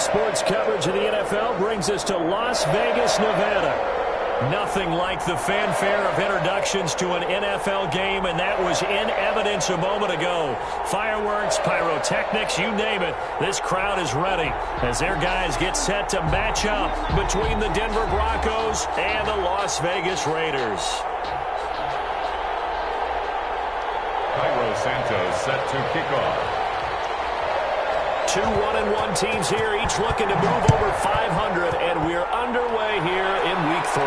sports coverage of the NFL brings us to Las Vegas, Nevada. Nothing like the fanfare of introductions to an NFL game, and that was in evidence a moment ago. Fireworks, pyrotechnics, you name it. This crowd is ready as their guys get set to match up between the Denver Broncos and the Las Vegas Raiders. Cairo Santos set to kick off. Two 1-1 teams here, each looking to move over 500, and we're underway here in Week 3.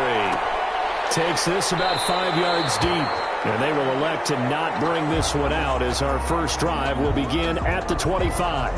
Takes this about 5 yards deep, and they will elect to not bring this one out as our first drive will begin at the 25.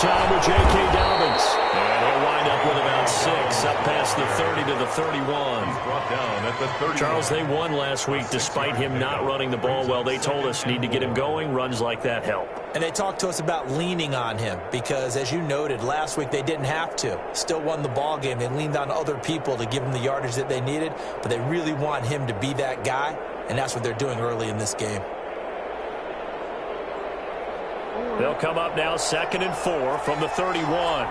Time with J.K. Dobbins. And he'll wind up with about 6, up past the 30 to the 31. Brought down at the 30. Charles, they won last week despite him not running the ball well. They told us need to get him going. Runs like that help. And they talked to us about leaning on him because, as you noted, last week they didn't have to. Still won the ball game. They leaned on other people to give them the yardage that they needed, but they really want him to be that guy, and that's what they're doing early in this game. They'll come up now 2nd and 4 from the 31.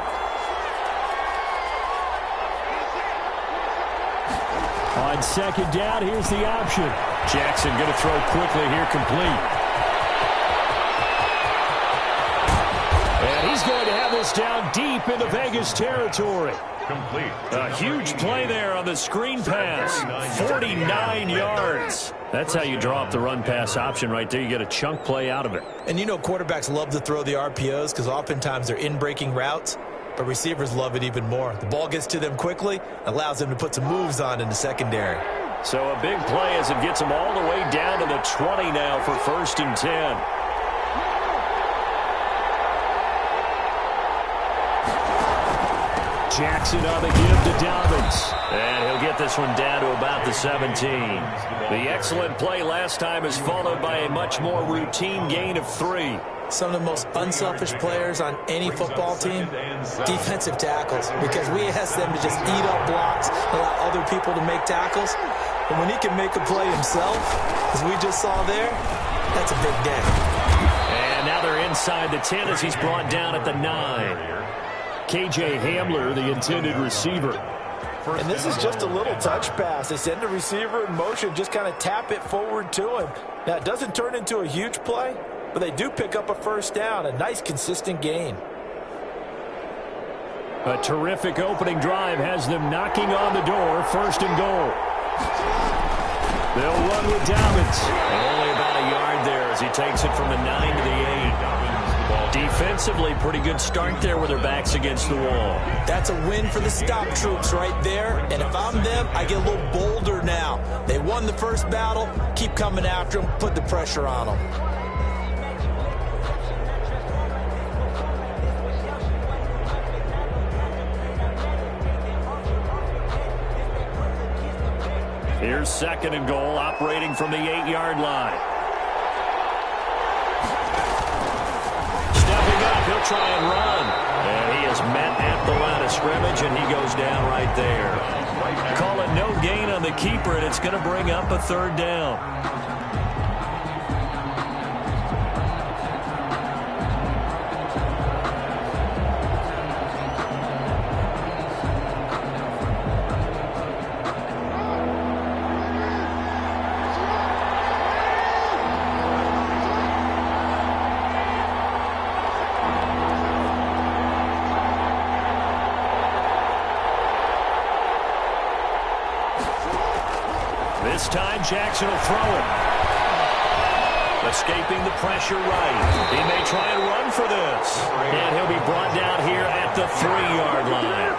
On 2nd down, here's the option. Jackson going to throw quickly here, complete. And he's going to have this down deep in the Vegas territory. Complete. A huge play there on the screen pass. 49 yards. That's how you draw up the run-pass option right there. You get a chunk play out of it. And you know quarterbacks love to throw the RPOs because oftentimes they're in-breaking routes, but receivers love it even more. The ball gets to them quickly, allows them to put some moves on in the secondary. So a big play as it gets them all the way down to the 20 now for 1st and 10. Jackson on the give to Dobbins. And he'll get this one down to about the 17. The excellent play last time is followed by a much more routine gain of 3. Some of the most unselfish players on any football team, defensive tackles, because we ask them to just eat up blocks, allow other people to make tackles. But when he can make a play himself, as we just saw there, that's a big day. And now they're inside the 10 as he's brought down at the 9. K.J. Hamler, the intended receiver. And this is just a little touch pass. They send the receiver in motion, just kind of tap it forward to him. Now, it doesn't turn into a huge play, but they do pick up a 1st down, a nice, consistent gain. A terrific opening drive has them knocking on the door, 1st and goal. They'll run with Dobbins. Only about a yard there as he takes it from the 9 to the 8. Defensively, pretty good start there with their backs against the wall. That's a win for the stop troops right there. And if I'm them, I get a little bolder now. They won the first battle. Keep coming after them. Put the pressure on them. Here's 2nd and goal, operating from the 8-yard line. He'll try and run. And he is met at the line of scrimmage, and he goes down right there. Call it no gain on the keeper, and it's going to bring up a 3rd down. This time, Jackson will throw it. Escaping the pressure right. He may try and run for this. And he'll be brought down here at the 3-yard line.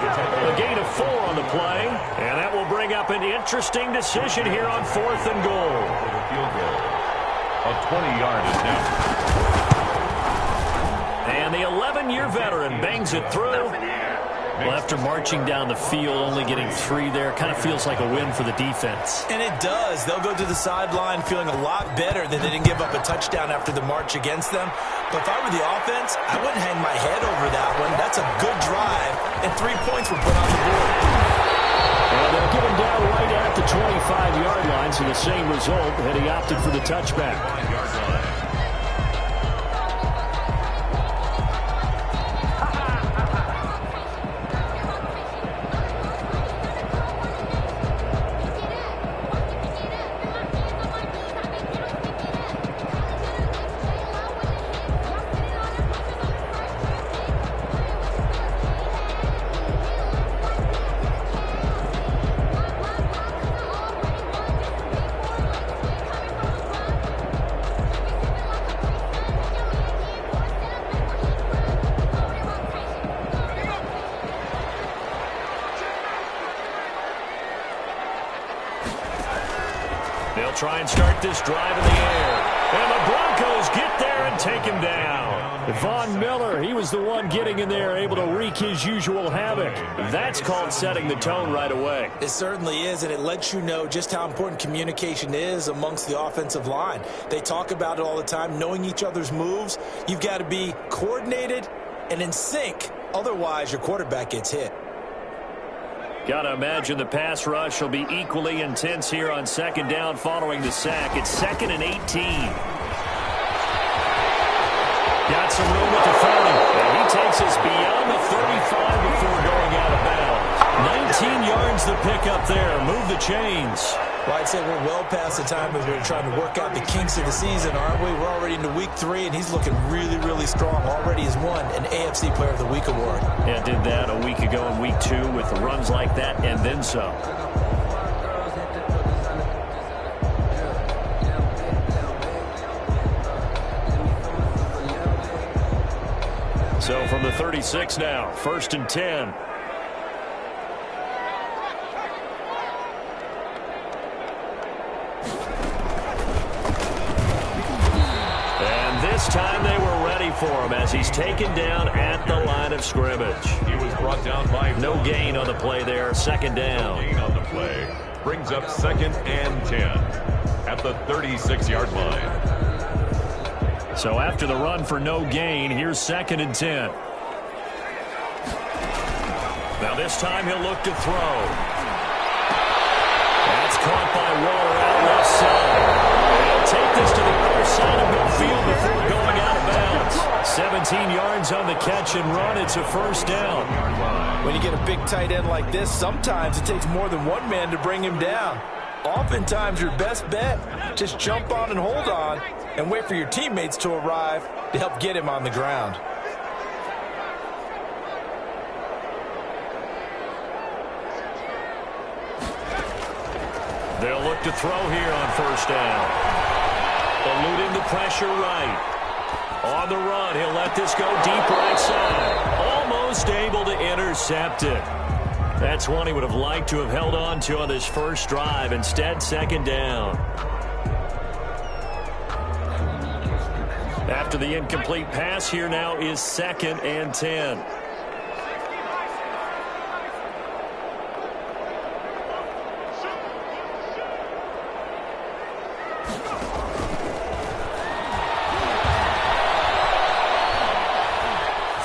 A gain of 4 on the play. And that will bring up an interesting decision here on 4th and goal. A 20-yard is now. And the 11-year veteran bangs it through. Well, after marching down the field, only getting 3 there, kind of feels like a win for the defense. And it does. They'll go to the sideline feeling a lot better that they didn't give up a touchdown after the march against them. But if I were the offense, I wouldn't hang my head over that one. That's a good drive, and 3 points were put on the board. Well, they'll get him down right at the 25-yard line, so the same result, and he opted for the touchback. They'll try and start this drive in the air. And the Broncos get there and take him down. Von Miller, he was the one getting in there, able to wreak his usual havoc. That's called setting the tone right away. It certainly is, and it lets you know just how important communication is amongst the offensive line. They talk about it all the time, knowing each other's moves. You've got to be coordinated and in sync. Otherwise, your quarterback gets hit. Got to imagine the pass rush will be equally intense here on second down following the sack. It's 2nd and 18. Got some room with the 30. And he takes us beyond the 35 before going out of bounds. 19 yards the pickup there. Move the chains. Well, I'd say we're well past the time as we're trying to work out the kinks of the season, aren't we? We're already into week 3, and he's looking really, really strong. Already has won an AFC Player of the Week award. Yeah, did that a week ago in week 2 with the runs like that and then some. So from the 36 now, 1st and 10. This time they were ready for him as he's taken down at the line of scrimmage. He was brought down by no gain on the play there. 2nd down. No gain on the play. Brings up 2nd and 10 at the 36-yard line. So after the run for no gain, here's 2nd and 10. Now this time he'll look to throw. That's caught by Waller out left side. He'll take this to the other side of midfield before going out of bounds. 17 yards on the catch and run. It's a 1st down. When you get a big tight end like this, sometimes it takes more than one man to bring him down. Oftentimes, your best bet, just jump on and hold on and wait for your teammates to arrive to help get him on the ground. They'll look to throw here on 1st down. Eluding the pressure right. On the run, he'll let this go deep right side. Almost able to intercept it. That's one he would have liked to have held on to on this first drive. Instead, 2nd down. After the incomplete pass, here now is 2nd and 10.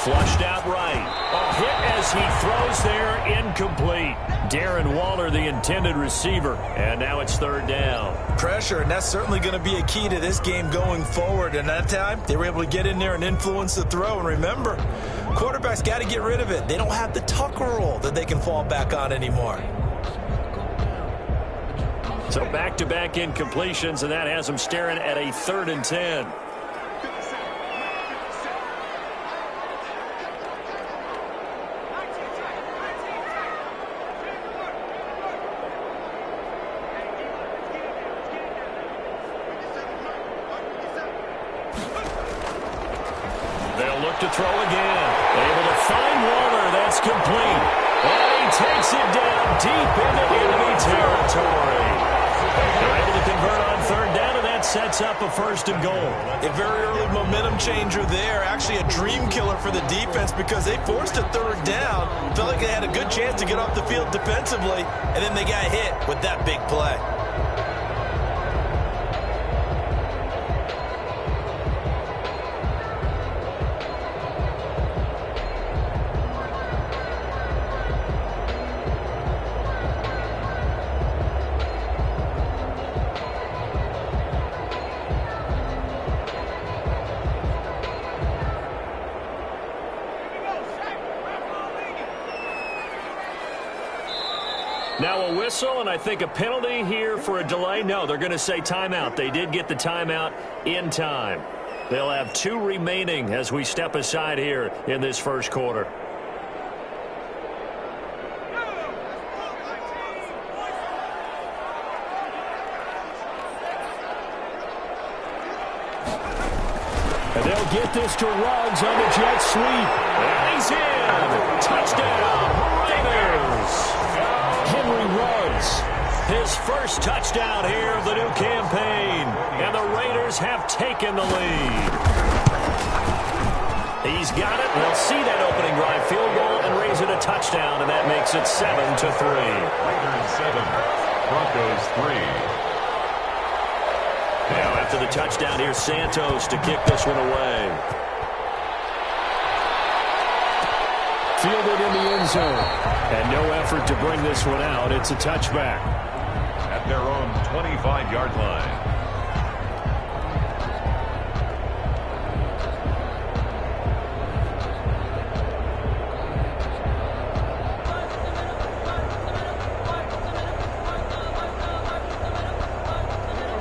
Flushed out right. A hit as he throws there, incomplete. Darren Waller, the intended receiver. And now it's 3rd down. Pressure, and that's certainly going to be a key to this game going forward. And that time, they were able to get in there and influence the throw. And remember, quarterbacks got to get rid of it. They don't have the tuck rule that they can fall back on anymore. So back-to-back incompletions, and that has them staring at a 3rd and 10. To throw again. Able to find Waller. That's complete. And he takes it down deep into enemy territory. They're able to convert on 3rd down, and that's that sets up a 1st and goal. A very early momentum changer there. Actually a dream killer for the defense because they forced a 3rd down. Felt like they had a good chance to get off the field defensively, and then they got hit with that big play. Now a whistle, and I think a penalty here for a delay. No, they're going to say timeout. They did get the timeout in time. They'll have 2 remaining as we step aside here in this 1st quarter. And they'll get this to Ruggs on the jet sweep. And he's in. Touchdown, Raiders. Henry Ruggs, his 1st touchdown here of the new campaign. And the Raiders have taken the lead. He's got it. They'll see that opening drive field goal and raise it a touchdown, and that makes it 7-3. Raiders 7, Broncos 3. Now after the touchdown, here's Santos to kick this one away. Fielded in the end zone. And no effort to bring this one out. It's a touchback. At their own 25-yard line.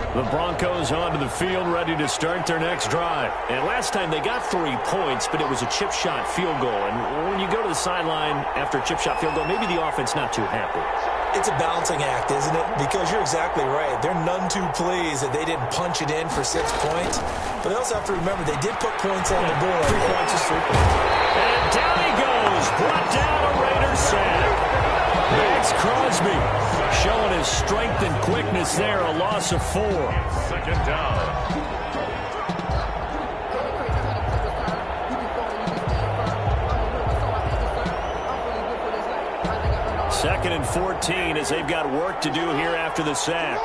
The Broncos onto the field, ready to start their next drive. And last time they got 3 points, but it was a chip shot field goal. And when you go to the sideline after a chip shot field goal, maybe the offense not too happy. It's a balancing act, isn't it? Because you're exactly right. They're none too pleased that they didn't punch it in for 6 points. But they also have to remember they did put points on the board. 3 points is 3 points. And down he goes. Brought down a Raiders sack. Max Crosby showing his strength and quickness there. A loss of 4. 2nd down. 2nd and 14 as they've got work to do here after the sack.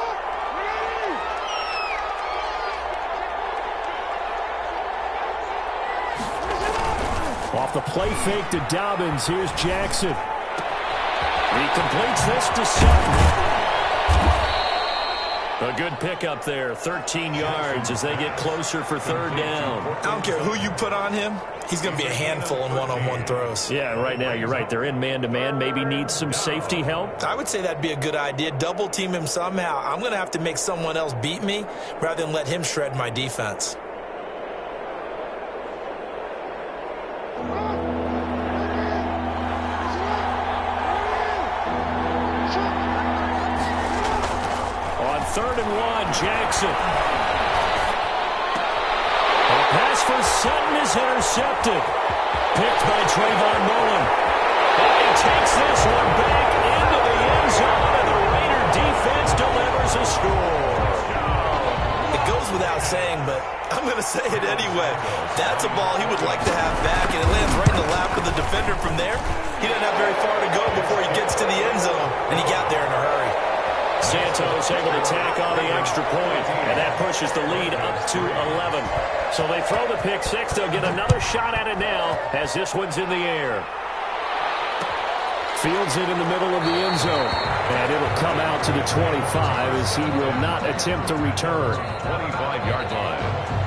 Off the play fake to Dobbins. Here's Jackson. He completes this to Sutton. A good pickup there, 13 yards as they get closer for 3rd down. I don't care who you put on him. He's going to be a handful in one-on-one throws. Yeah, right now you're right. They're in man-to-man. Maybe needs some safety help. I would say that'd be a good idea. Double team him somehow. I'm going to have to make someone else beat me rather than let him shred my defense. On 3rd and 1, Jackson. A pass for Sutton is intercepted. Picked by Trayvon Mullen. And he takes this one back into the end zone, and the Raider defense delivers a score. It goes without saying, but I'm going to say it anyway. That's a ball he would like to have back, and it lands right in the lap of the defender from there. He doesn't have very far to go before he gets to the end zone, and he got there in a hurry. Santos able to tack on the extra point, and that pushes the lead up to 11. So they throw the pick six. They'll get another shot at it now as this one's in the air. Fields it in the middle of the end zone, and it'll come out to the 25 as he will not attempt to return. 25-yard line.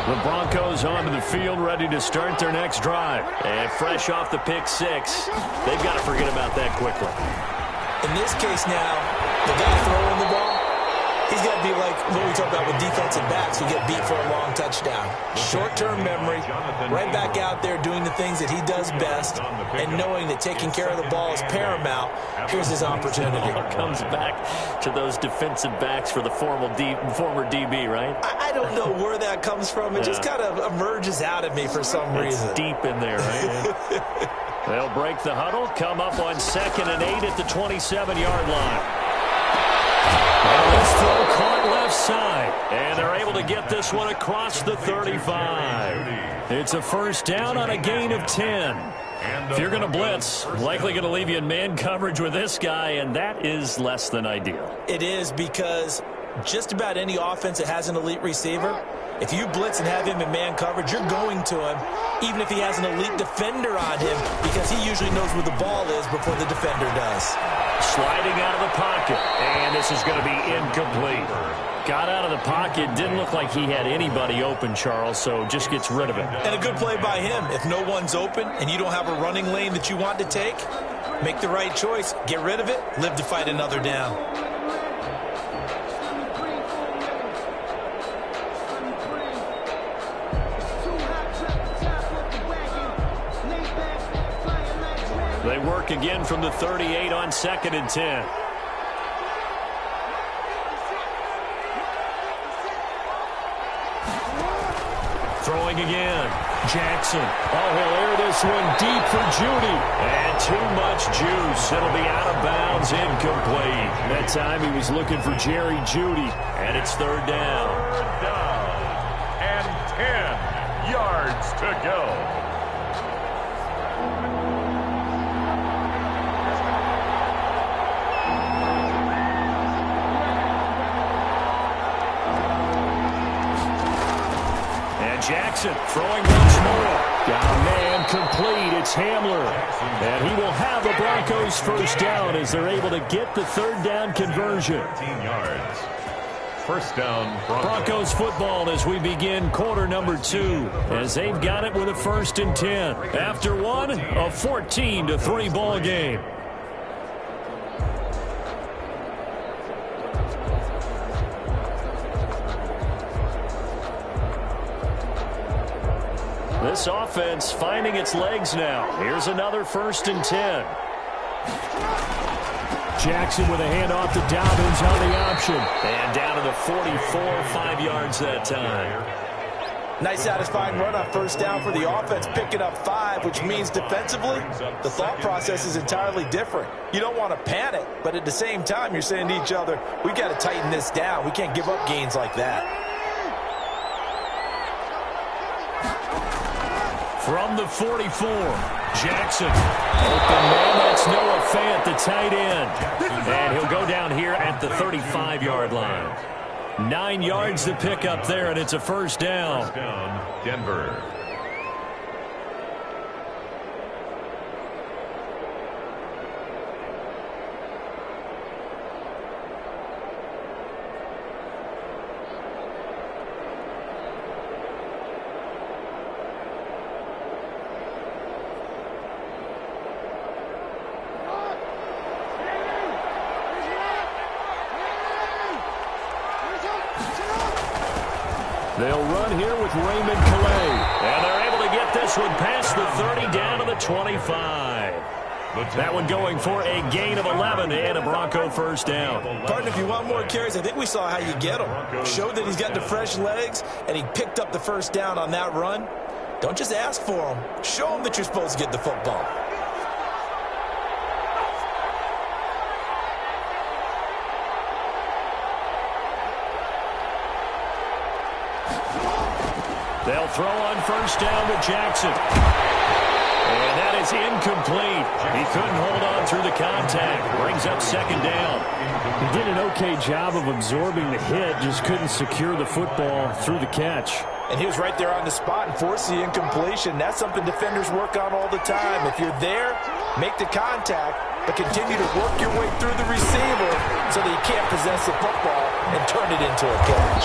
The Broncos onto the field, ready to start their next drive. And fresh off the pick six, they've got to forget about that quickly. In this case now, the guy throwing the ball, He's got to be like what we talk about with defensive backs who get beat for a long touchdown. Short-term memory, right back out there doing the things that he does best, and knowing that taking care of the ball is paramount. Here's his opportunity. Comes back to those defensive backs for the former DB, right? I don't know where that comes from. It just kind of emerges out of me for some reason. It's deep in there, right? They'll break the huddle, come up on 2nd and 8 at the 27-yard line. And this throw caught left side. And they're able to get this one across the 35. It's a first down on a gain of 10. If you're going to blitz, likely going to leave you in man coverage with this guy, and that is less than ideal. It is, because just about any offense that has an elite receiver, if you blitz and have him in man coverage, you're going to him, even if he has an elite defender on him, because he usually knows where the ball is before the defender does. Sliding out of the pocket, and this is going to be incomplete. Got out of the pocket, didn't look like he had anybody open, Charles, so just gets rid of it. And a good play by him. If no one's open and you don't have a running lane that you want to take, make the right choice, get rid of it, live to fight another down. They work again from the 38 on 2nd and 10. Throwing again. Jackson. Oh, he'll air this one deep for Judy. And too much juice. It'll be out of bounds, incomplete. That time he was looking for Jerry Judy. And it's 3rd down. 3rd down. And 10 yards to go. Jackson throwing once more. Down man complete. It's Hamler. And he will have the Broncos first down as they're able to get the 3rd down conversion. 13 yards. First down, Broncos football as we begin quarter number 2, as they've got it with a 1st and 10. After one, a 14-3 ball game. This offense finding its legs now. Here's another 1st and 10. Jackson with a handoff to Dobbins on the option. And down to the 44, 5 yards that time. Nice satisfying run on first down for the offense, picking up 5, which means defensively, the thought process is entirely different. You don't want to panic, but at the same time, you're saying to each other, we got to tighten this down. We can't give up gains like that. From the 44, Jackson. Open man, that's Noah Fant, the tight end. And he'll go down here at the 35-yard line. 9 yards to pick up there, and it's a first down. First down, Denver. They'll run here with Raymond Calais. And they're able to get this one past the 30 down to the 25. That one going for a gain of 11 and a Bronco first down. Partner, if you want more carries, I think we saw how you get him. Showed that he's got the fresh legs, and he picked up the first down on that run. Don't just ask for him. Show him that you're supposed to get the football. They'll throw on first down with Jackson. And that is incomplete. He couldn't hold on through the contact. Brings up 2nd down. He did an okay job of absorbing the hit, just couldn't secure the football through the catch. And he was right there on the spot and forced the incompletion. That's something defenders work on all the time. If you're there, make the contact, but continue to work your way through the receiver so that you can't possess the football and turn it into a catch.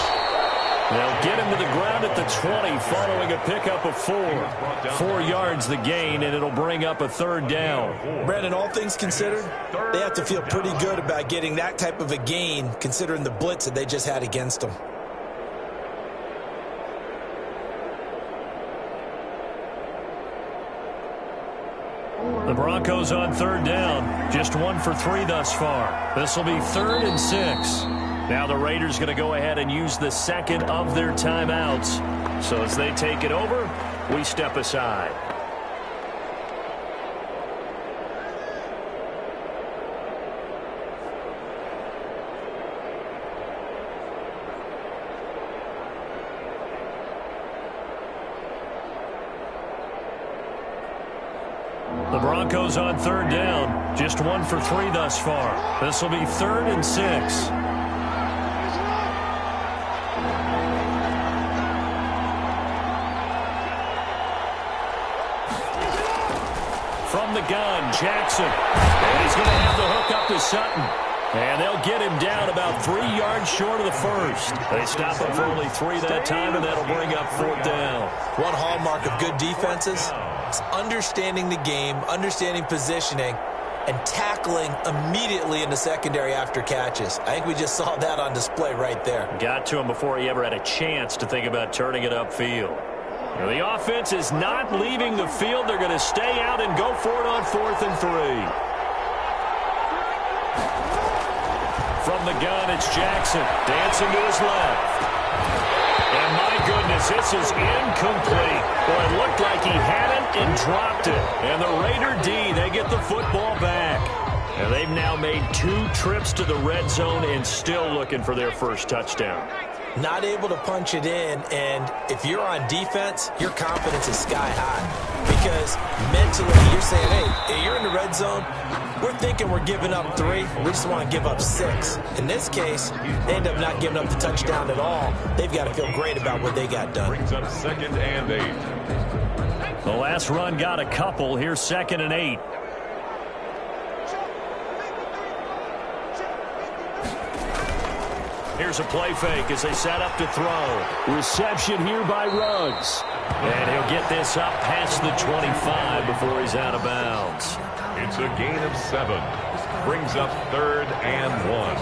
They'll get him to the ground at the 20 following a pickup of 4. 4 yards the gain, and it'll bring up a third down. Brandon, all things considered, they have to feel pretty good about getting that type of a gain considering the blitz that they just had against them. The Broncos on third down. Just 1 for 3 thus far. This will be 3rd and 6. Now the Raiders going to go ahead and use the second of their timeouts. So as they take it over, we step aside. The Broncos on third down. Just 1 for 3 thus far. This will be 3rd and 6. From the gun, Jackson. And he's going to have the hook up to Sutton. And they'll get him down about 3 yards short of the first. They stop him for only 3 that time, and that'll bring up 4th down. One hallmark of good defenses is understanding the game, understanding positioning, and tackling immediately in the secondary after catches. I think we just saw that on display right there. Got to him before he ever had a chance to think about turning it upfield. The offense is not leaving the field. They're going to stay out and go for it on 4th and 3. From the gun, it's Jackson dancing to his left. And my goodness, this is incomplete. Well, it looked like he had it and dropped it. And the Raider D, they get the football back. And they've now made 2 trips to the red zone and still looking for their first touchdown. Not able to punch it in, and if you're on defense, your confidence is sky high. Because mentally, you're saying, hey, you're in the red zone. We're thinking we're giving up 3. We just want to give up 6. In this case, they end up not giving up the touchdown at all. They've got to feel great about what they got done. Brings up 2nd and 8. The last run got a couple. Here's 2nd and 8. Here's a play fake as they set up to throw. Reception here by Ruggs. And he'll get this up past the 25 before he's out of bounds. It's a gain of 7. Brings up 3rd and 1.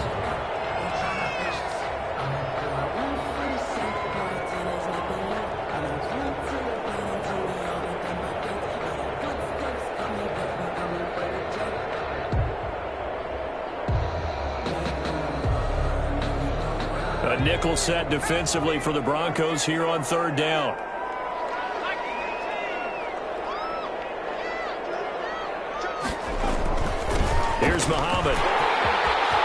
A nickel set defensively for the Broncos here on 3rd down. Here's Muhammad.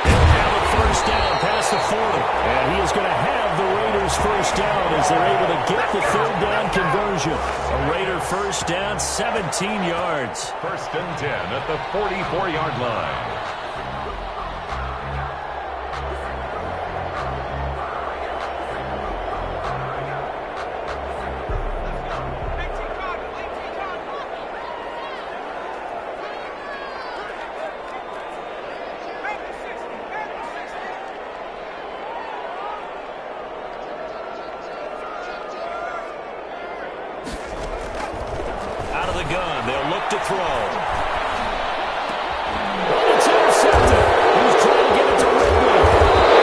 He'll have a first down past the 40. And he is going to have the Raiders first down as they're able to get the 3rd down conversion. A Raider first down, 17 yards. 1st and 10 at the 44-yard line. Gun. They'll look to throw. But it's intercepted. He's trying to get it to Ridley.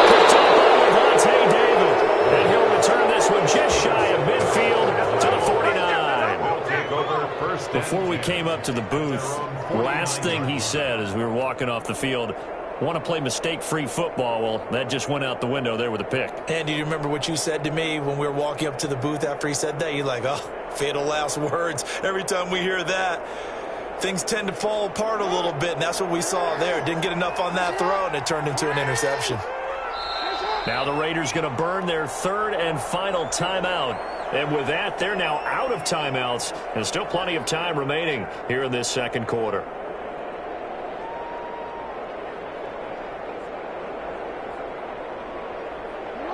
Picked up by Levante David. And he'll return this one just shy of midfield to the 49. They'll take over 1st. Before we came up to the booth, last thing he said as we were walking off the field, want to play mistake-free football. Well, that just went out the window there with a pick. And do you remember what you said to me when we were walking up to the booth after he said that? You're like, oh, fatal last words. Every time we hear that, things tend to fall apart a little bit, and that's what we saw there. Didn't get enough on that throw, and it turned into an interception. Now the Raiders going to burn their 3rd and final timeout. And with that, they're now out of timeouts. And still plenty of time remaining here in this 2nd quarter.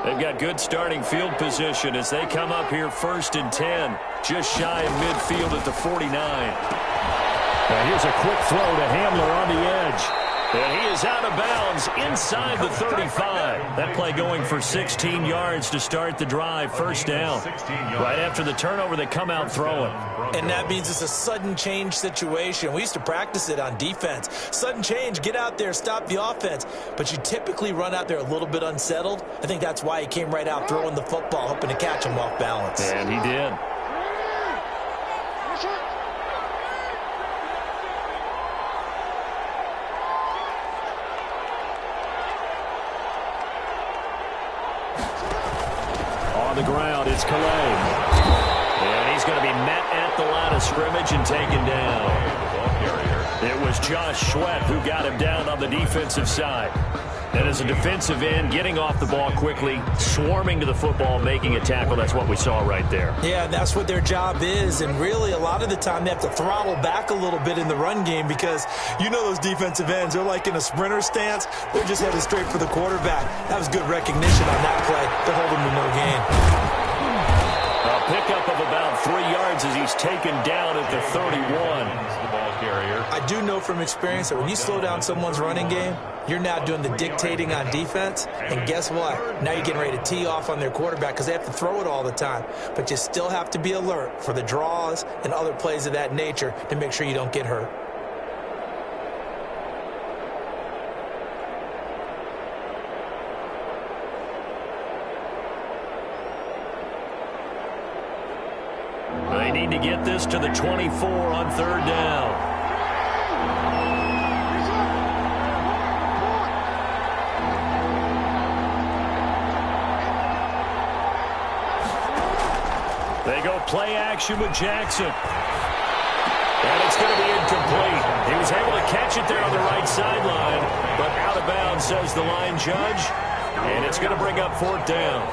They've got good starting field position as they come up here 1st and 10, just shy of midfield at the 49. Now here's a quick throw to Hamler on the edge. And he is out of bounds inside the 35. That play going for 16 yards to start the drive. First down. Right after the turnover, they come out throwing. And that means it's a sudden change situation. We used to practice it on defense. Sudden change, get out there, stop the offense. But you typically run out there a little bit unsettled. I think that's why he came right out throwing the football, hoping to catch him off balance. And he did. On the ground, it's Calais. And he's going to be met at the line of scrimmage and taken down. It was Josh Sweat who got him down on the defensive side. And as a defensive end, getting off the ball quickly, swarming to the football, making a tackle, that's what we saw right there. Yeah, that's what their job is. And really, a lot of the time, they have to throttle back a little bit in the run game because you know those defensive ends, they're like in a sprinter stance. They're just headed straight for the quarterback. That was good recognition on that play to hold him to no gain. A pickup of about 3 yards as he's taken down at the 31. I do know from experience that when you slow down someone's running game, you're now doing the dictating on defense. And guess what? Now you're getting ready to tee off on their quarterback because they have to throw it all the time. But you still have to be alert for the draws and other plays of that nature to make sure you don't get hurt. They need to get this to the 24 on third down. They go play action with Jackson. And it's going to be incomplete. He was able to catch it there on the right sideline, but out of bounds, says the line judge. And it's going to bring up fourth down.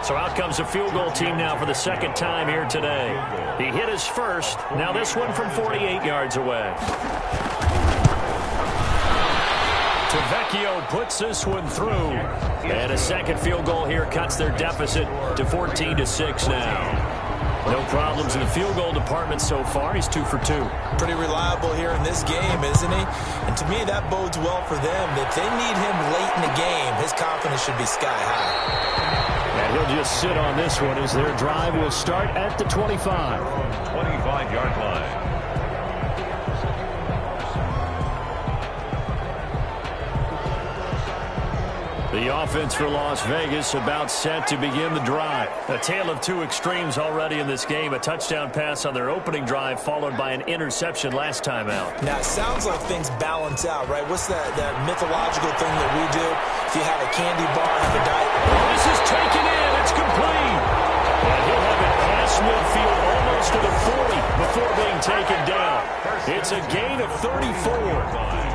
So out comes a field goal team now for the second time here today. He hit his first. Now this one from 48 yards away. Tavecchio puts this one through. And a second field goal here cuts their deficit to 14-6 now. No problems in the field goal department so far. He's 2 for 2. Pretty reliable here in this game, isn't he? And to me, that bodes well for them. If they need him late in the game, his confidence should be sky high. And he'll just sit on this one as their drive will start at the 25. 25-yard line. The offense for Las Vegas about set to begin the drive. A tale of two extremes already in this game. A touchdown pass on their opening drive followed by an interception last time out. Now, it sounds like things balance out, right? What's that mythological thing that we do? If you have a candy bar, have a diet. This is taken in. It's complete. And he'll have it past midfield almost to the 40 before being taken down. It's a gain of 34.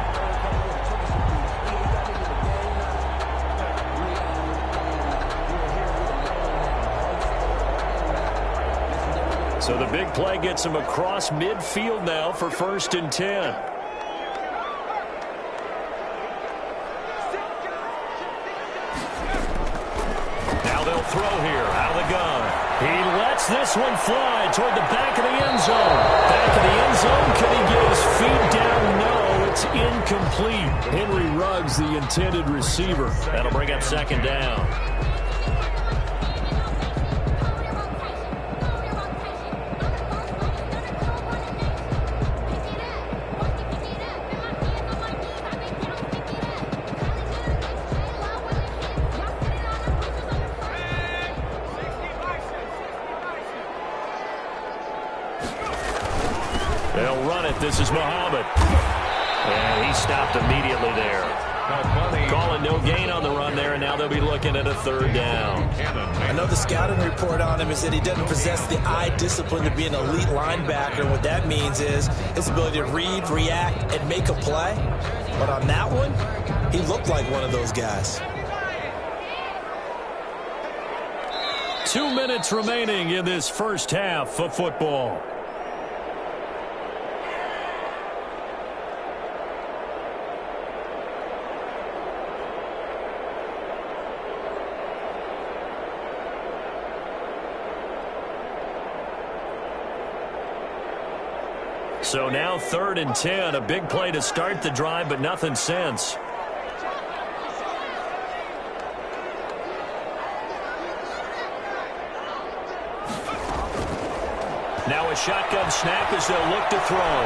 So the big play gets him across midfield now for 1st and 10. Now they'll throw here out of the gun. He lets this one fly toward the back of the end zone. Back of the end zone. Can he get his feet down? No, it's incomplete. Henry Ruggs, the intended receiver. That'll bring up 2nd down. They'll run it. This is Muhammad. And he stopped immediately there. Calling no gain on the run there, and now they'll be looking at a 3rd down. I know the scouting report on him is that he doesn't possess the eye discipline to be an elite linebacker. And what that means is his ability to read, react, and make a play. But on that one, he looked like one of those guys. 2 minutes remaining in this first half of football. So now 3rd and 10. A big play to start the drive, but nothing since. Now a shotgun snap as they'll look to throw.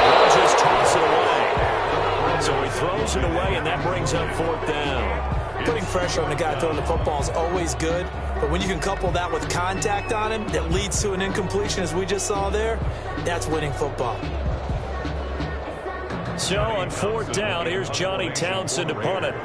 They'll just toss it away. So he throws it away, and that brings up 4th down. Putting pressure on the guy throwing the football is always good, but when you can couple that with contact on him that leads to an incompletion, as we just saw there, that's winning football. So on 4th down, here's Johnny Townsend to punt it.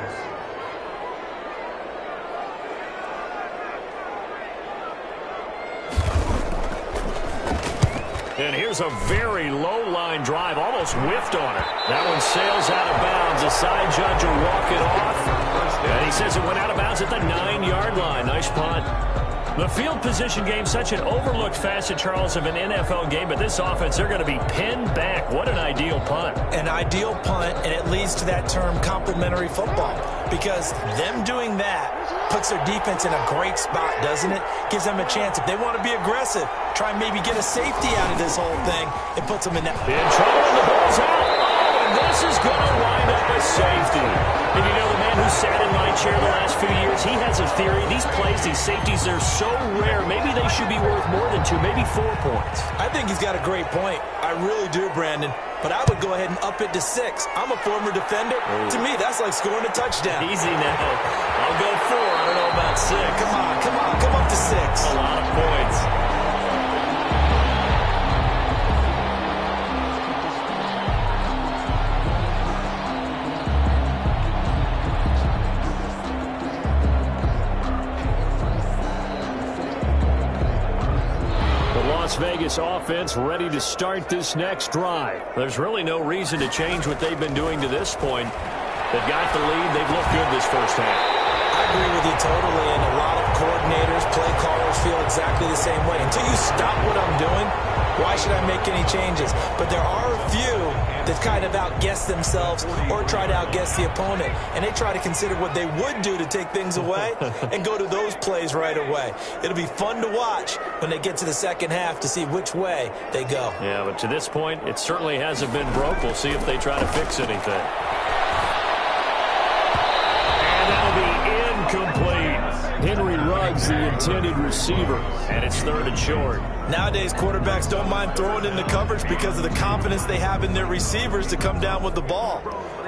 And here's a very low-line drive, almost whiffed on it. That one sails out of bounds. The side judge will walk it off. And he says it went out of bounds at the 9-yard line. Nice punt. The field position game, such an overlooked facet, Charles, of an NFL game, but this offense, they're going to be pinned back. What an ideal punt. An ideal punt, and it leads to that term complementary football, because them doing that puts their defense in a great spot, doesn't it? Gives them a chance. If they want to be aggressive, try and maybe get a safety out of this whole thing, it puts them in that. In trouble, and the ball's out. Oh, and this is going to wind up a safety. And you know, the man who sat in my chair the last few years, he has a theory. These plays, these safeties, they're so rare. Maybe they should be worth more than 2, maybe 4 points. I think he's got a great point. I really do, Brandon. But I would go ahead and up it to 6. I'm a former defender. To me, that's like scoring a touchdown. Easy now. I'll go 4. I don't know about 6. Come up to 6. A lot of points. Las Vegas offense ready to start this next drive. There's really no reason to change what they've been doing to this point. They've got the lead. They've looked good this first half. I agree with you totally, and a lot of coordinators, play callers feel exactly the same way. Until you stop what I'm doing, why should I make any changes? But there are a few that kind of outguess themselves or try to outguess the opponent, and they try to consider what they would do to take things away and go to those plays right away. It'll be fun to watch when they get to the second half to see which way they go. Yeah, but to this point, it certainly hasn't been broke. We'll see if they try to fix anything. And that'll be incomplete. Henry Ruggs, the intended receiver, and it's 3rd and short. Nowadays, quarterbacks don't mind throwing into coverage because of the confidence they have in their receivers to come down with the ball.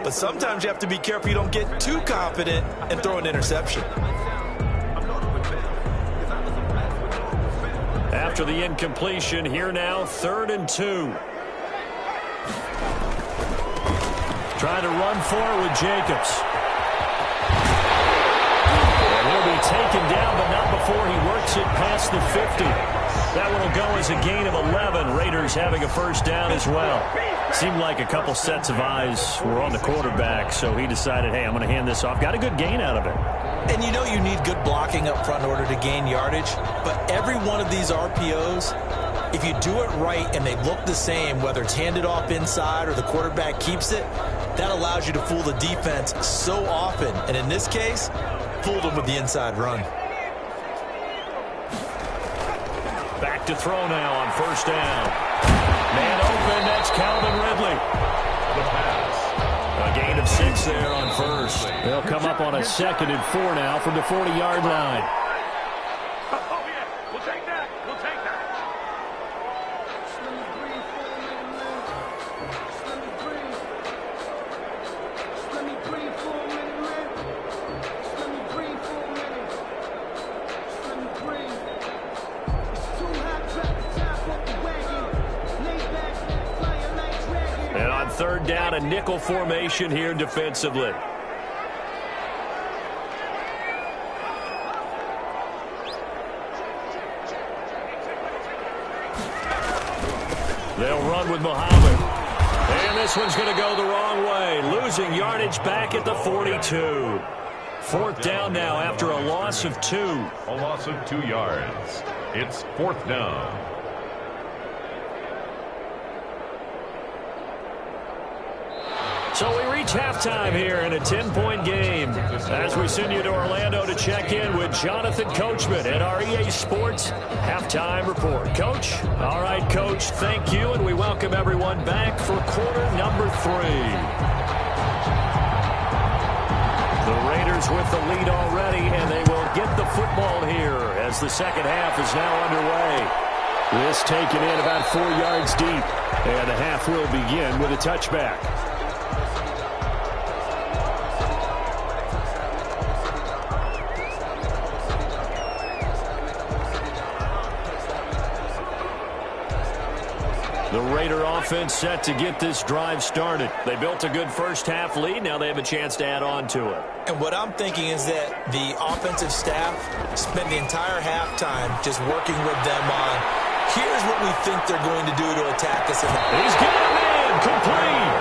But sometimes you have to be careful you don't get too confident and throw an interception. After the incompletion, here now, 3rd and 2. Trying to run forward with Jacobs. And he'll be taken down, but not before he works it past the 50. That one will go as a gain of 11. Raiders having a first down as well. Seemed like a couple sets of eyes were on the quarterback, so he decided, hey, I'm going to hand this off. Got a good gain out of it. And you know you need good blocking up front in order to gain yardage, but every one of these RPOs, if you do it right and they look the same, whether it's handed off inside or the quarterback keeps it, that allows you to fool the defense so often. And in this case, fooled them with the inside run. Back to throw now on first down. Man open, that's Calvin Ridley. The pass. A gain of 6 there on first. They'll come up on a 2nd and 4 now from the 40-yard line. Oh, yeah, we'll take that. We'll take that. And on 3rd down, a nickel formation here defensively. They'll run with Muhammad. And this one's going to go the wrong way. Losing yardage back at the 42. 4th down now after a loss of 2. A loss of 2 yards. It's 4th down. So we reach halftime here in a 10-point game as we send you to Orlando to check in with Jonathan Coachman at our EA Sports Halftime Report. Coach? All right, Coach, thank you, and we welcome everyone back for quarter number 3. The Raiders with the lead already, and they will get the football here as the second half is now underway. This taken in about 4 yards deep, and the half will begin with a touchback. The Raider offense set to get this drive started. They built a good first-half lead. Now they have a chance to add on to it. And what I'm thinking is that the offensive staff spent the entire halftime just working with them on, here's what we think they're going to do to attack us. He's got a man complete.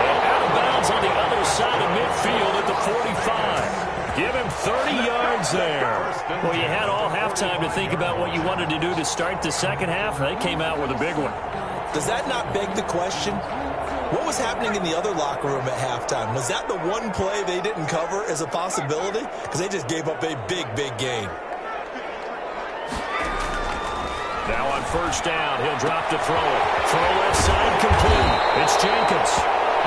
And out of bounds on the other side of midfield at the 45. Give him 30 yards there. Well, you had all halftime to think about what you wanted to do to start the second half. They came out with a big one. Does that not beg the question? What was happening in the other locker room at halftime? Was that the one play they didn't cover as a possibility? Because they just gave up a big, big gain. Now on first down, he'll drop to throw it. Throw left side complete. It's Jenkins.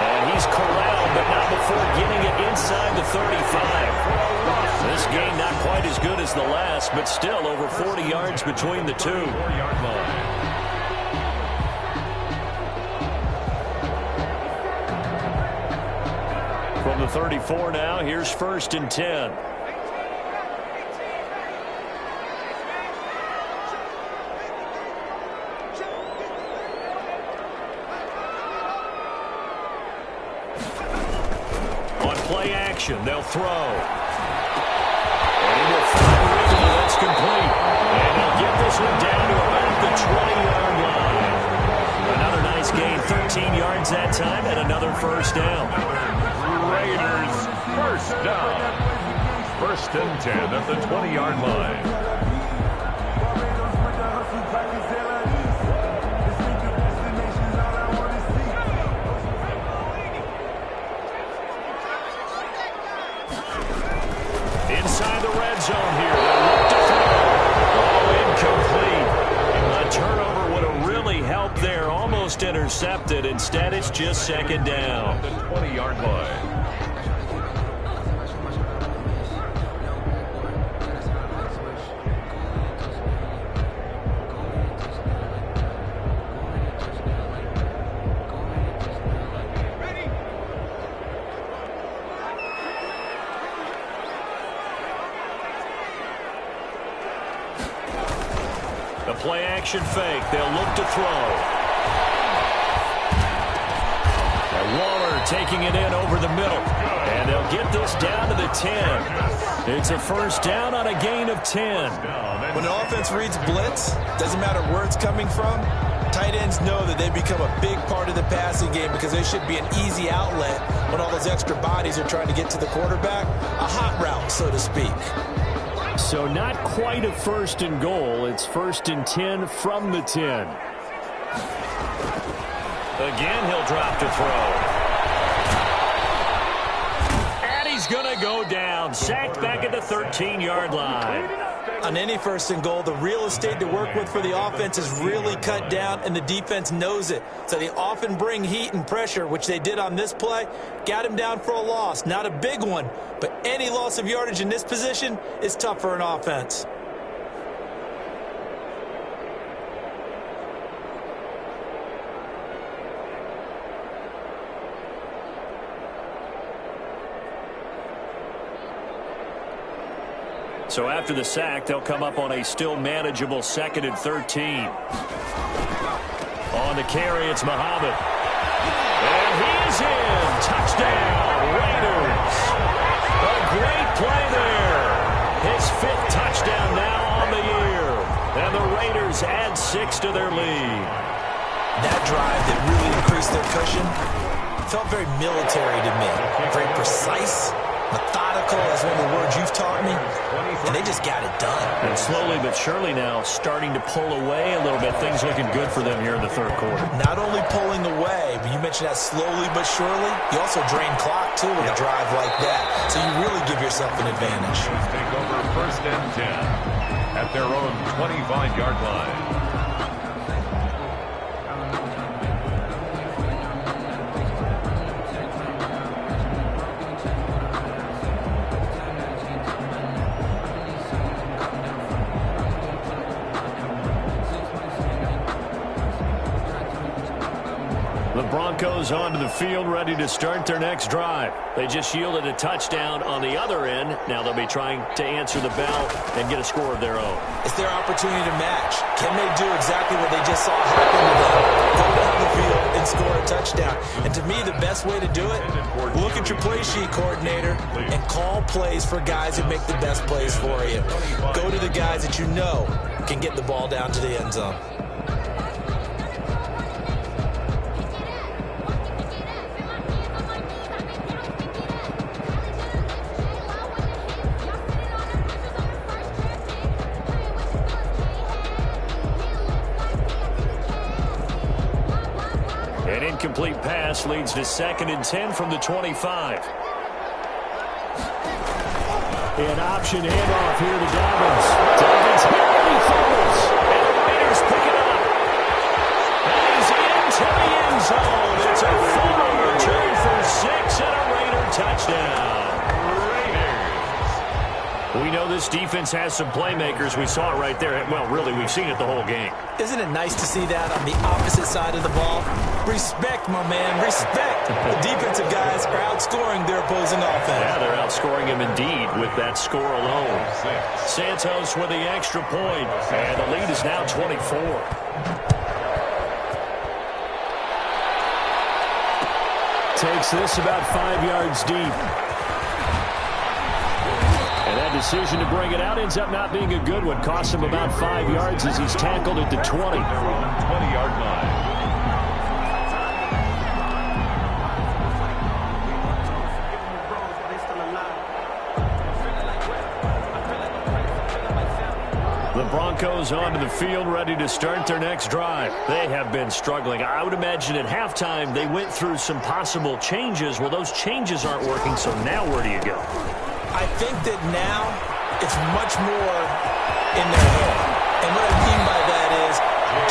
And he's corralled, but not before getting it inside the 35. This game not quite as good as the last, but still over 40 yards between the two. From the 34 now, here's first and 10. On play action, they'll throw. And into flat rhythm, that's complete. And they'll get this one down to about the 20-yard line. Another nice gain, 13 yards that time, and another first down. Raiders first down. First and 10 at the 20-yard line. Inside the red zone here. They'll look to throw. Oh, incomplete. A turnover would have really helped there. Almost intercepted. Instead, it's just second down. The 20-yard line. The play action fake. They'll look to throw. And Waller taking it in over the middle. And they'll get this down to the 10. It's a first down on a gain of 10. When the offense reads blitz, doesn't matter where it's coming from, tight ends know that they become a big part of the passing game because they should be an easy outlet when all those extra bodies are trying to get to the quarterback. A hot route, so to speak. So not quite a first and goal. It's first and 10 from the 10. Again, he'll drop to throw. And he's going to go down. Sacked back at the 13-yard line. On any first and goal, the real estate to work with for the offense is really cut down, and the defense knows it. So they often bring heat and pressure, which they did on this play. Got him down for a loss. Not a big one, but any loss of yardage in this position is tough for an offense. So after the sack, they'll come up on a still manageable 2nd and 13. On the carry, it's Muhammad. And he's in. Touchdown, Raiders. A great play there. His 5th touchdown now on the year. And the Raiders add 6 to their lead. That drive that really increased their cushion felt very military to me. Very precise. Methodical is one of the words you've taught me, and they just got it done. And slowly but surely now starting to pull away a little bit. Things looking good for them here in the third quarter. Not only pulling away, but you mentioned that slowly but surely, you also drain clock, too, with a drive like that. So you really give yourself an advantage. Take over first and 10 at their own 25-yard line. The Broncos onto the field, ready to start their next drive. They just yielded a touchdown on the other end. Now they'll be trying to answer the bell and get a score of their own. It's their opportunity to match. Can they do exactly what they just saw happen to them? Go down the field and score a touchdown. And to me, the best way to do it, look at your play sheet coordinator and call plays for guys that make the best plays for you. Go to the guys that you know can get the ball down to the end zone. An incomplete pass leads to 2nd and 10 from the 25. An option handoff here to Dobbins. Dobbins hit and he fumbles. And the Raiders pick it up. And he's into the end zone. It's a fumble return for 6 and a Raider touchdown. We know this defense has some playmakers. We saw it right there. Well, really, we've seen it the whole game. Isn't it nice to see that on the opposite side of the ball? Respect, my man, respect. The defensive guys are outscoring their opposing offense. Yeah, they're outscoring him indeed with that score alone. Santos with the extra point, and the lead is now 24. Takes this about 5 yards deep. And that decision to bring it out ends up not being a good one. Costs him about 5 yards as he's tackled at the 20. 20-yard line. The Broncos onto the field, ready to start their next drive. They have been struggling. I would imagine at halftime they went through some possible changes. Well, those changes aren't working, so now where do you go? I think that now it's much more in their head. And what I mean by that is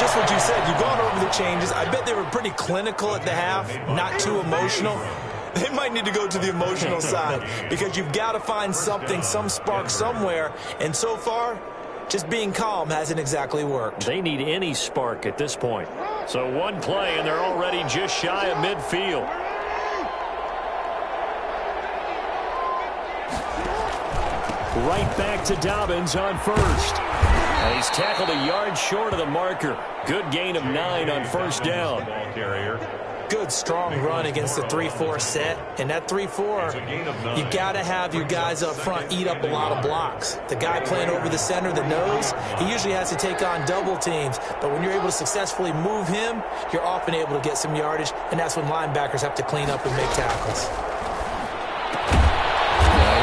just what you said. You've gone over the changes. I bet they were pretty clinical at the half, not too emotional. They might need to go to the emotional side because you've got to find something, some spark somewhere. And so far, just being calm hasn't exactly worked. They need any spark at this point. So one play, and they're already just shy of midfield. Right back to Dobbins on first. And he's tackled a yard short of the marker. Good gain of 9 on first down. Ball carrier. Good, strong run against the 3-4 set. And that 3-4, you got to have your guys up front eat up a lot of blocks. The guy playing over the center, the nose, he usually has to take on double teams. But when you're able to successfully move him, you're often able to get some yardage. And that's when linebackers have to clean up and make tackles.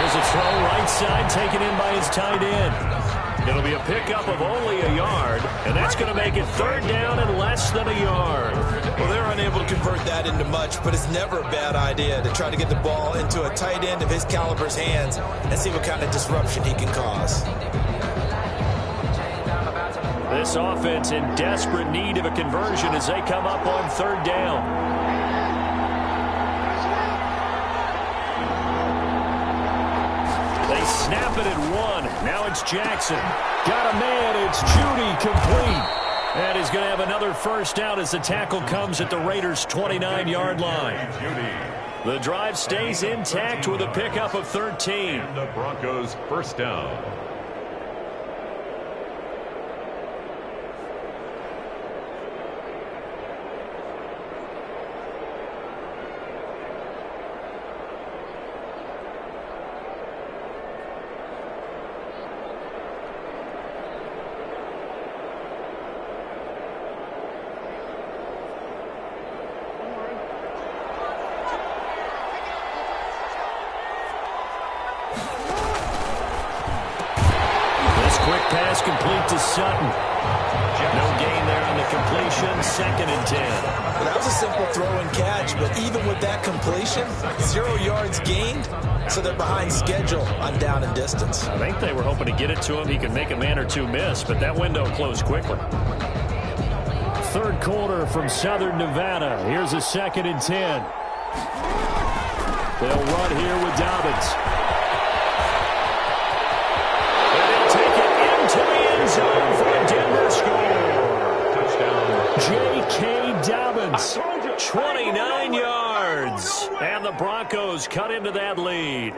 Here's a throw right side taken in by his tight end. It'll be a pickup of only a yard, and that's going to make it 3rd down and less than a yard. Well, they're unable to convert that into much, but it's never a bad idea to try to get the ball into a tight end of his caliber's hands and see what kind of disruption he can cause. This offense in desperate need of a conversion as they come up on 3rd down. They snap it at 1. Now it's Jackson. Got a man. It's Judy complete. And he's going to have another first down as the tackle comes at the Raiders' 29-yard line. The drive stays intact with a pickup of 13. And the Broncos first down. 2nd and 10. Well, that was a simple throw and catch, but even with that completion, 0 yards gained, so they're behind schedule on down and distance. I think they were hoping to get it to him. He could make a man or two miss, but that window closed quickly. Third quarter from Southern Nevada. Here's a 2nd and 10. They'll run here with Dobbins. And they'll take it into the end zone for a Denver score. Touchdown. J.K. Dobbins, 29 yards. And the Broncos cut into that lead.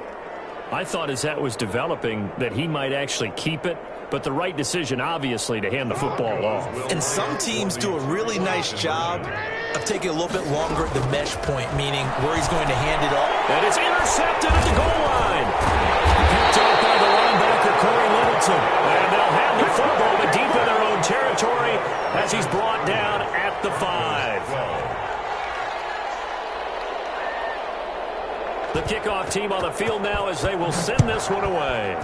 I thought as that was developing that he might actually keep it, but the right decision, obviously, to hand the football off. And some teams do a really nice job of taking a little bit longer at the mesh point, meaning where he's going to hand it off. And it's intercepted at the goal line. Picked up by the linebacker, Corey Littleton. And they'll have the football, but deep in their own territory as he's brought down at the 5. The kickoff team on the field now as they will send this one away.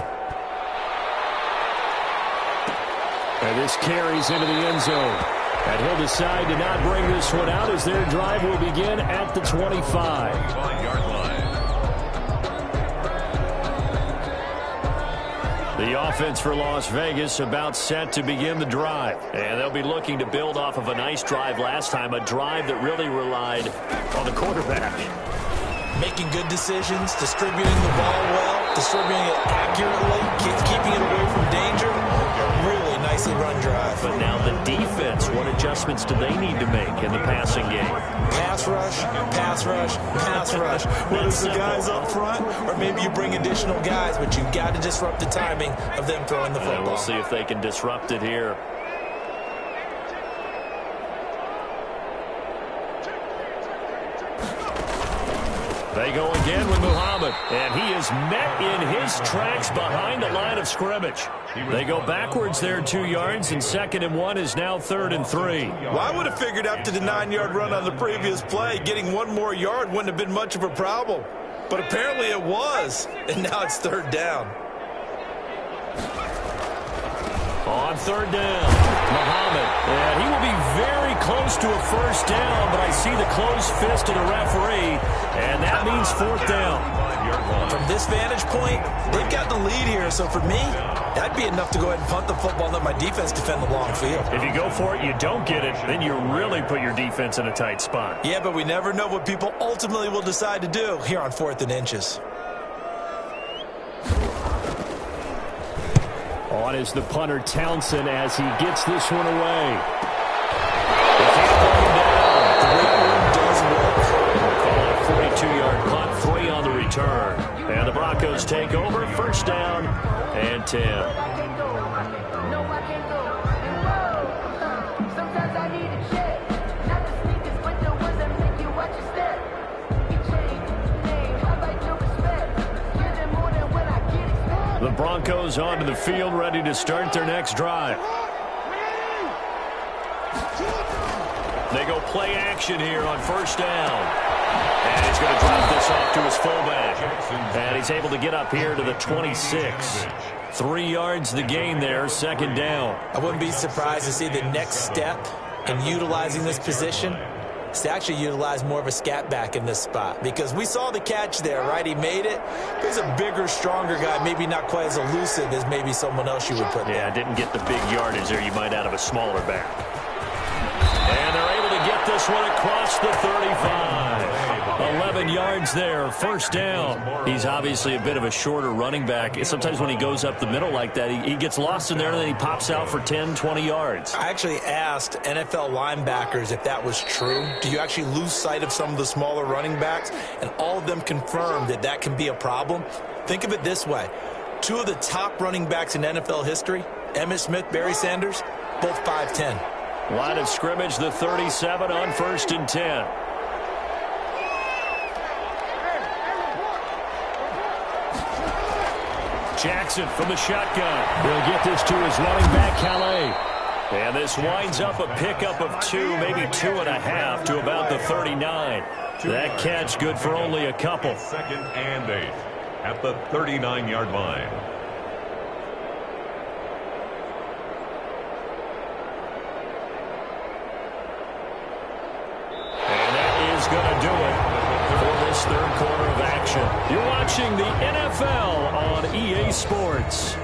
And this carries into the end zone. And he'll decide to not bring this one out as their drive will begin at the 25-yard line. The offense for Las Vegas about set to begin the drive. And they'll be looking to build off of a nice drive last time, a drive that really relied on the quarterback. Making good decisions, distributing the ball well, distributing it accurately, keeping it away from danger. Really nicely run drive. But now the defense, what adjustments do they need to make in the passing game? Pass rush, pass rush, pass rush. Whether it's the guys up front or maybe you bring additional guys, but you've got to disrupt the timing of them throwing the football. And we'll see if they can disrupt it here. They go again with Muhammad, and he is met in his tracks behind the line of scrimmage. They go backwards there 2 yards, and 2nd and 1 is now 3rd and 3. Well, I would have figured after the 9-yard run on the previous play, getting 1 more yard wouldn't have been much of a problem. But apparently it was, and now it's 3rd down. On 3rd down, Muhammad, and he will be very close to a 1st down, but I see the closed fist of the referee, and that means 4th down. From this vantage point, they've got the lead here, so for me, that'd be enough to go ahead and punt the football and let my defense defend the long field. If you go for it, you don't get it, then you really put your defense in a tight spot. Yeah, but we never know what people ultimately will decide to do here on 4th and inches. On is the punter Townsend as he gets this one away. The run does work. Call it a 42-yard punt, 3 on the return. And the Broncos take over, 1st down and 10. The Broncos onto the field, ready to start their next drive. They go play action here on 1st down. And he's going to drop this off to his fullback. And he's able to get up here to the 26. 3 yards the gain there, 2nd down. I wouldn't be surprised to see the next step in utilizing this position is to actually utilize more of a scat back in this spot. Because we saw the catch there, right? He made it. He's a bigger, stronger guy, maybe not quite as elusive as maybe someone else you would put there. Yeah, didn't get the big yardage there you might out of a smaller back. And they're able to get this one across the 35. 11 yards there, 1st down. He's obviously a bit of a shorter running back. Sometimes when he goes up the middle like that, he gets lost in there and then he pops out for 10, 20 yards. I actually asked NFL linebackers if that was true. Do you actually lose sight of some of the smaller running backs? And all of them confirmed that that can be a problem. Think of it this way. 2 of the top running backs in NFL history, Emmitt Smith, Barry Sanders, both 5'10". Line of scrimmage, the 37 on 1st and 10. Jackson from the shotgun. He'll get this to his running back, Calais. And this winds up a pickup of 2, maybe 2.5 to about the 39. That catch good for only a couple. 2nd and 8 at the 39-yard line. this third quarter of action. You're watching the NFL on EA Sports.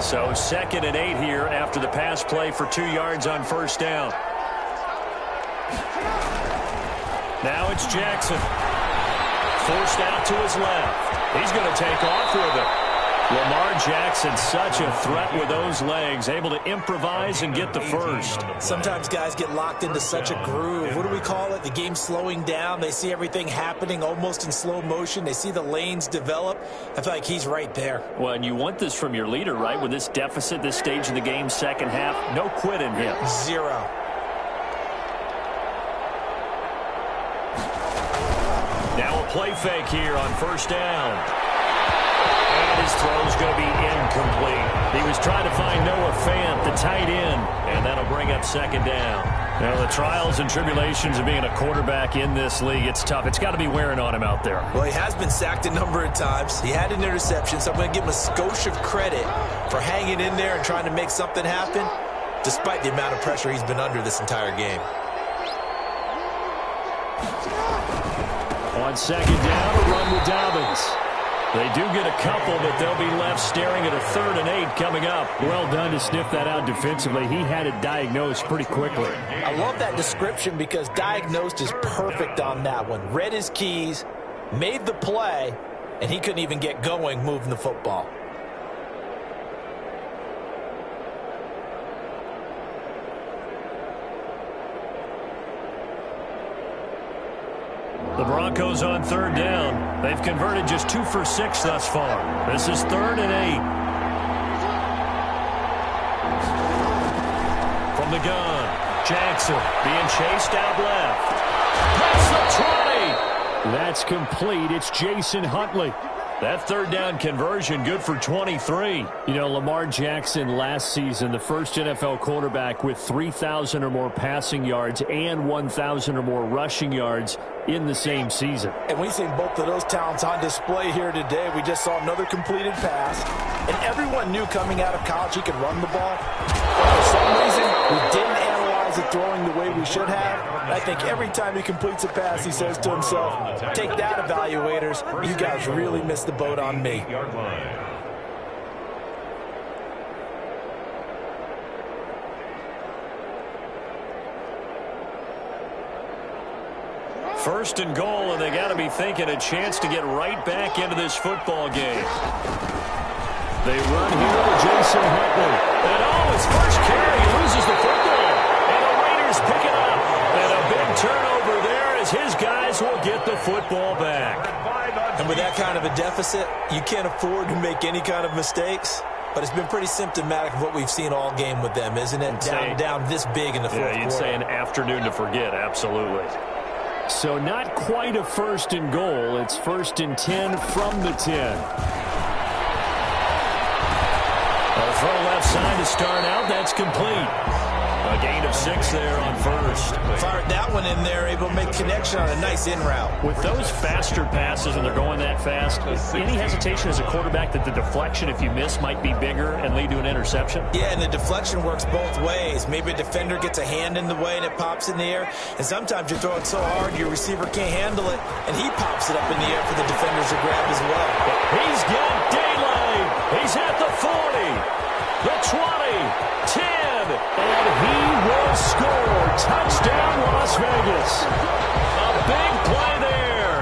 So 2nd and 8 here after the pass play for 2 yards on first down. Now it's Jackson. Forced out to his left. He's going to take off with it. Lamar Jackson, such a threat with those legs, able to improvise and get the first. Sometimes guys get locked into such a groove. What do we call it? The game's slowing down. They see everything happening almost in slow motion. They see the lanes develop. I feel like he's right there. Well, and you want this from your leader, right? With this deficit, this stage of the game, second half, no quit in him. Zero. Now a play fake here on first down. And his throw's going to be incomplete. He was trying to find Noah Fant, the tight end, and that'll bring up second down. Now, the trials and tribulations of being a quarterback in this league, it's tough. It's got to be wearing on him out there. Well, he has been sacked a number of times. He had an interception, so I'm going to give him a skosh of credit for hanging in there and trying to make something happen, despite the amount of pressure he's been under this entire game. On second down, a run with Dobbins. They do get a couple, but they'll be left staring at a 3rd and 8 coming up. Well done to sniff that out defensively. He had it diagnosed pretty quickly. I love that description because diagnosed is perfect on that one. Read his keys, made the play, and he couldn't even get going moving the football. The Broncos on 3rd down. They've converted just 2 for 6 thus far. This is 3rd and 8. From the gun, Jackson being chased out left. Past the 20. That's complete. It's Jason Huntley. That 3rd down conversion good for 23. You know, Lamar Jackson last season, the first NFL quarterback with 3,000 or more passing yards and 1,000 or more rushing yards in the same season. And we've seen both of those talents on display here today. We just saw another completed pass. And everyone knew coming out of college he could run the ball. But for some reason, we didn't analyze it throwing the way we should have. I think every time he completes a pass, he says to himself, take that, evaluators. You guys really missed the boat on me. First and goal, and they got to be thinking a chance to get right back into this football game. They run here to Jason Huntley. And his first carry, he loses the football. And the Raiders pick it up. And a big turnover there as his guys will get the football back. And with that kind of a deficit, you can't afford to make any kind of mistakes. But it's been pretty symptomatic of what we've seen all game with them, isn't it? Down this big in the fourth quarter. Yeah, you'd say an afternoon to forget, absolutely. So not quite a 1st and goal. It's 1st and 10 from the 10. A throw left side to start out. That's complete. A gain of 6 there on first. Fired that one in there, able to make connection on a nice in route. With those faster passes and they're going that fast, any hesitation as a quarterback that the deflection, if you miss, might be bigger and lead to an interception? Yeah, and the deflection works both ways. Maybe a defender gets a hand in the way and it pops in the air. And sometimes you throw it so hard your receiver can't handle it, and he pops it up in the air for the defenders to grab as well. He's got daylight. He's at the 40, the 20, 10, and he will score. Touchdown, Las Vegas. A big play there.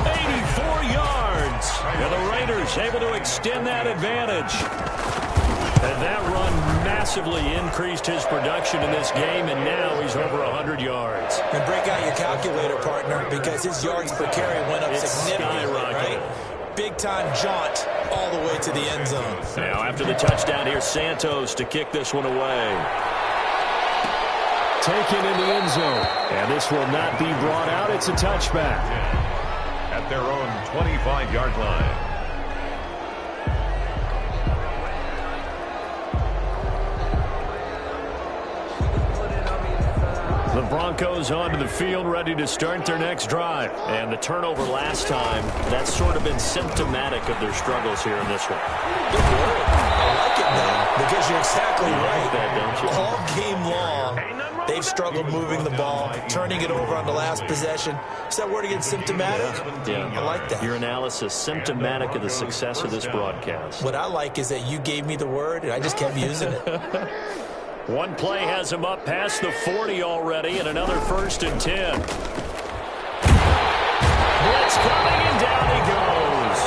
84 yards. And the Raiders able to extend that advantage. And that run massively increased his production in this game, and now he's over 100 yards. And break out your calculator, partner, because his yards per carry went up significantly, right? Big-time jaunt all the way to the end zone. Now, after the touchdown, here's Santos to kick this one away. Taken in the end zone. And this will not be brought out. It's a touchback. At their own 25-yard line. The Broncos onto the field, ready to start their next drive. And the turnover last time, that's sort of been symptomatic of their struggles here in this one. Good word. I like it now, because you're exactly right. That, don't you? All game long, they've struggled moving the ball, turning it over on the last possession. Is that word again, symptomatic? Yeah. I like that. Your analysis, symptomatic of the success of this broadcast. What I like is that you gave me the word, and I just kept using it. One play has him up past the 40 already, and another 1st and 10. Blitz coming, and down he goes.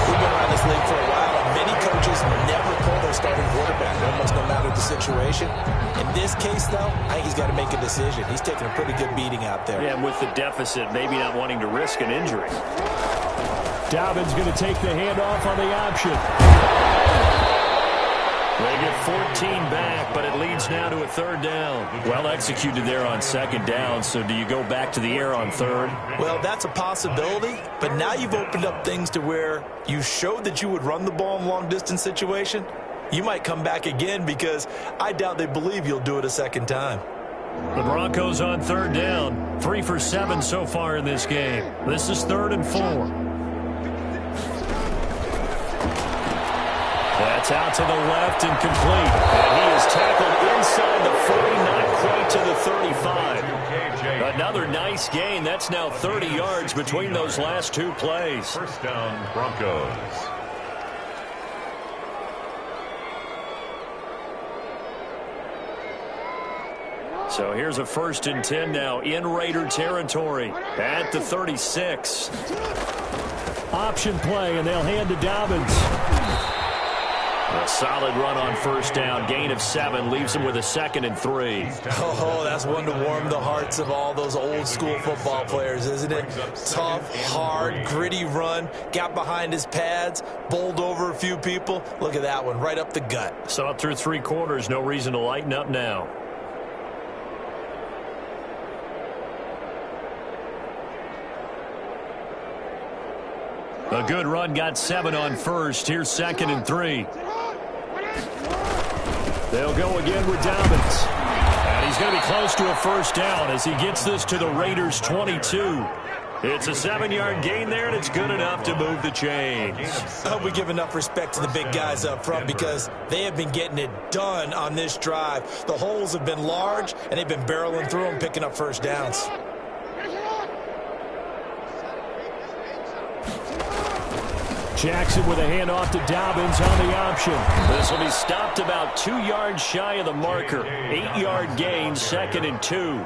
We've been around this league for a while, and many coaches never pull their starting quarterback, almost no matter the situation. In this case, though, I think he's got to make a decision. He's taking a pretty good beating out there. Yeah, and with the deficit, maybe not wanting to risk an injury. Dobbins going to take the handoff on the option. They get 14 back, but it leads now to a 3rd down. Well executed there on 2nd down, so do you go back to the air on 3rd? Well, that's a possibility, but now you've opened up things to where you showed that you would run the ball in long-distance situation. You might come back again, because I doubt they believe you'll do it a 2nd time. The Broncos on 3rd down. 3 for 7 so far in this game. This is 3rd and 4. That's out to the left and complete. And he is tackled inside the 40, not quite to the 35. Another nice gain. That's now 30 yards between those last 2 plays. 1st down, Broncos. So here's a 1st and 10 now in Raider territory at the 36. Option play, and they'll hand to Dobbins. A solid run on 1st down. Gain of 7 leaves him with a 2nd and 3. Oh, that's one to warm the hearts of all those old-school football players, isn't it? Tough, hard, gritty run. Got behind his pads, bowled over a few people. Look at that one, right up the gut. So up through 3 quarters, no reason to lighten up now. A good run, got 7 on 1st. Here's 2nd and 3. They'll go again with Dobbins. And he's going to be close to a 1st down as he gets this to the Raiders' 22. It's a 7-yard gain there, and it's good enough to move the chains. I hope we give enough respect to the big guys up front, because they have been getting it done on this drive. The holes have been large, and they've been barreling through them, picking up 1st downs. Jackson with a handoff to Dobbins on the option. This will be stopped about 2 yards shy of the marker. 8-yard gain, 2nd and 2.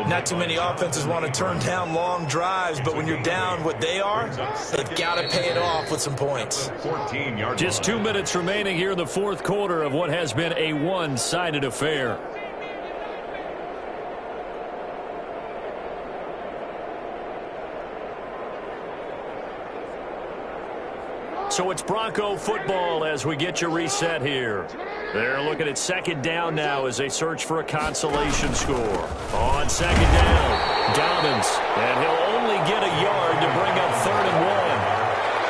Not too many offenses want to turn down long drives, but when you're down what they are, they've got to pay it off with some points. Just 2 minutes remaining here in the 4th quarter of what has been a one-sided affair. So it's Bronco football as we get you reset here. They're looking at 2nd down now as they search for a consolation score. On 2nd down, Dobbins, and he'll only get a yard to bring up 3rd and 1.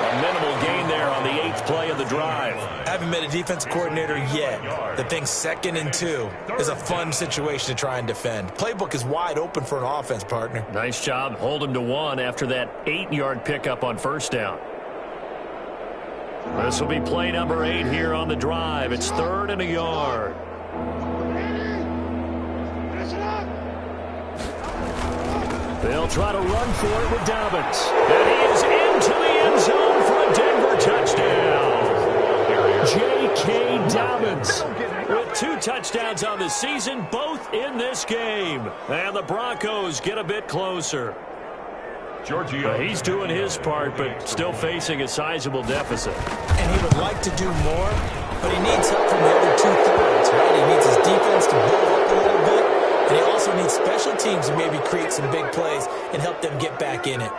A minimal gain there on the 8th play of the drive. I haven't met a defensive coordinator yet that thinks 2nd and 2 is a fun situation to try and defend. Playbook is wide open for an offense, partner. Nice job. Hold him to 1 after that 8-yard pickup on 1st down. This will be play number 8 here on the drive. It's 3rd and a yard. They'll try to run for it with Dobbins. And he is into the end zone for a Denver touchdown. J.K. Dobbins with 2 touchdowns on the season, both in this game. And the Broncos get a bit closer. He's doing his part, but still facing a sizable deficit. And he would like to do more, but he needs help from the other 2/3, right? He needs his defense to build up a little bit, and he also needs special teams to maybe create some big plays and help them get back in it.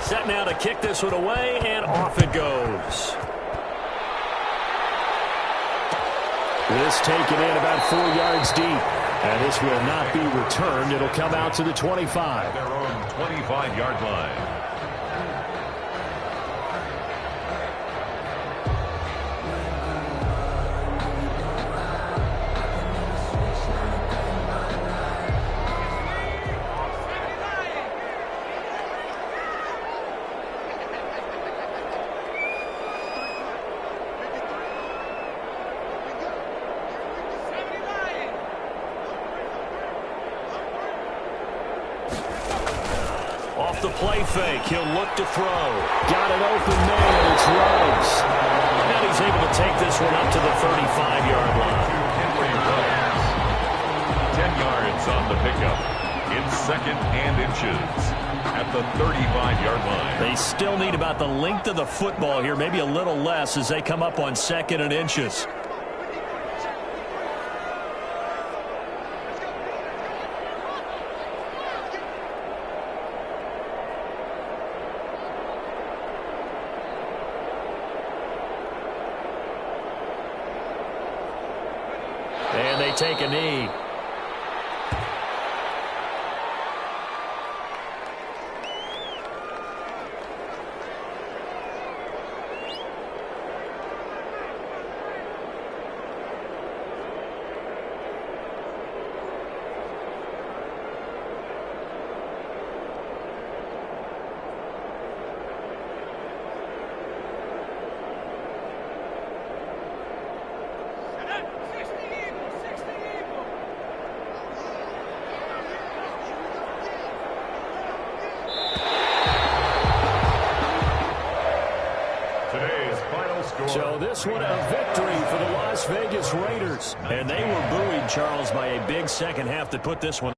Set now to kick this one away, and off it goes. This taken in about 4 yards deep. And this will not be returned. It'll come out to the 25. Their own 25-yard line. play fake. He'll look to throw. Got an open man. It's Ruggs. And he's able to take this one up to the 35-yard line. 10 yards on the pickup. In second and inches at the 35-yard line. They still need about the length of the football here, maybe a little less as they come up on second and inches. And they take a knee. So this one a victory for the Las Vegas Raiders. And they were buoyed, Charles, by a big second half that put this one